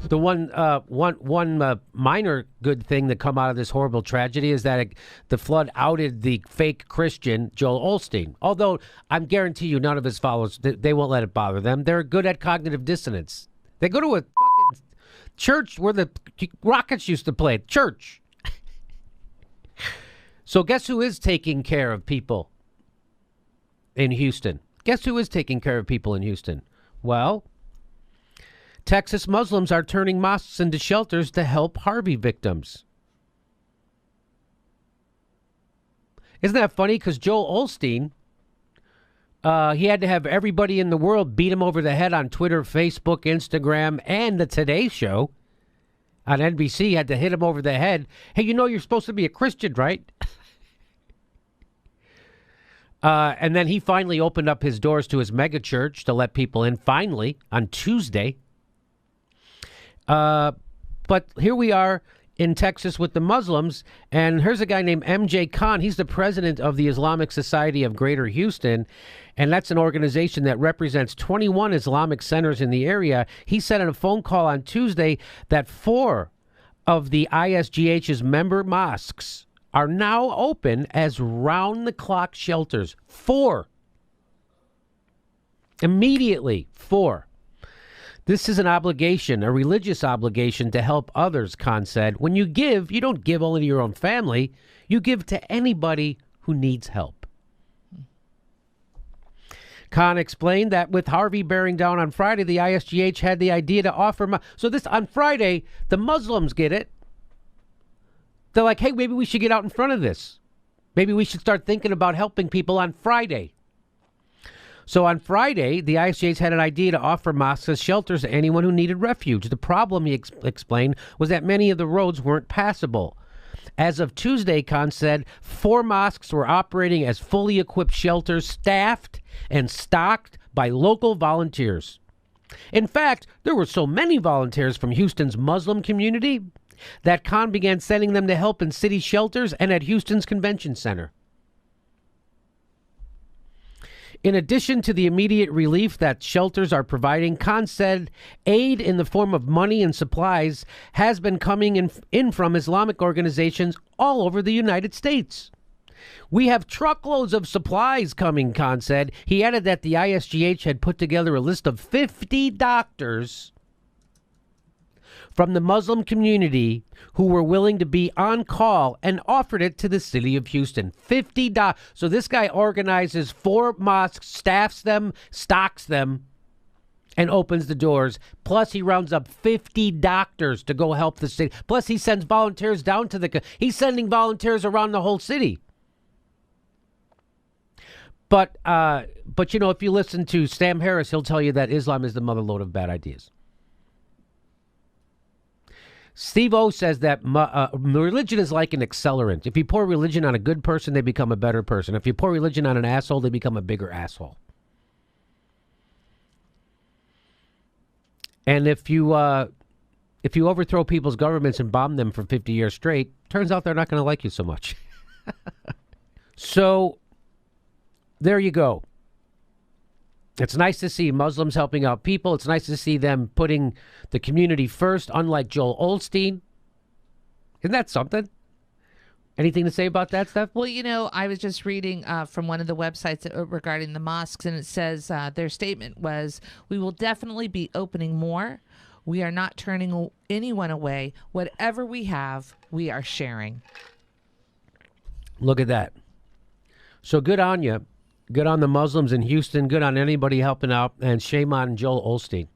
The one minor good thing that come out of this horrible tragedy is that the flood outed the fake Christian Joel Osteen. Although I'm guarantee you none of his followers, they won't let it bother them. They're good at cognitive dissonance. They go to a fucking church where the Rockets used to play. Church. So guess who is taking care of people in Houston? Guess who is taking care of people in Houston? Well, Texas Muslims are turning mosques into shelters to help Harvey victims. Isn't that funny? Because Joel Osteen, he had to have everybody in the world beat him over the head on Twitter, Facebook, Instagram, and the Today Show on NBC had to hit him over the head. Hey, you know you're supposed to be a Christian, right? And then he finally opened up his doors to his mega church to let people in, finally, on Tuesday. But here we are in Texas with the Muslims, and here's a guy named M.J. Khan. He's the president of the Islamic Society of Greater Houston, and that's an organization that represents 21 Islamic centers in the area. He said in a phone call on Tuesday that 4 of the ISGH's member mosques are now open as round-the-clock shelters. 4. Immediately, 4. This is an obligation, a religious obligation to help others, Khan said. When you give, you don't give only to your own family. You give to anybody who needs help. Khan explained that with Harvey bearing down on Friday, the ISGH had the idea to offer... So this on Friday, the Muslims get it. They're like, hey, maybe we should get out in front of this. Maybe we should start thinking about helping people on Friday. So on Friday, the ISJs had an idea to offer mosques as shelters to anyone who needed refuge. The problem, he explained, was that many of the roads weren't passable. As of Tuesday, Khan said, 4 mosques were operating as fully equipped shelters, staffed and stocked by local volunteers. In fact, there were so many volunteers from Houston's Muslim community that Khan began sending them to help in city shelters and at Houston's Convention Center. In addition to the immediate relief that shelters are providing, Khan said aid in the form of money and supplies has been coming in from Islamic organizations all over the United States. We have truckloads of supplies coming, Khan said. He added that the ISGH had put together a list of 50 doctors from the Muslim community who were willing to be on call and offered it to the city of Houston. 50 doctors. So this guy organizes 4 mosques, staffs them, stocks them, and opens the doors. Plus, he rounds up 50 doctors to go help the city. Plus, he sends volunteers down to the... He's sending volunteers around the whole city. But you know, if you listen to Sam Harris, he'll tell you that Islam is the motherlode of bad ideas. Steve O says that religion is like an accelerant. If you pour religion on a good person, they become a better person. If you pour religion on an asshole, they become a bigger asshole. And if you overthrow people's governments and bomb them for 50 years straight, turns out they're not going to like you so much. So there you go. It's nice to see Muslims helping out people. It's nice to see them putting the community first, unlike Joel Osteen. Isn't that something? Anything to say about that, Steph? Well, you know, I was just reading from one of the websites regarding the mosques, and it says their statement was, we will definitely be opening more. We are not turning anyone away. Whatever we have, we are sharing. Look at that. So good on you. Good on the Muslims in Houston. Good on anybody helping out. And shame on Joel Osteen.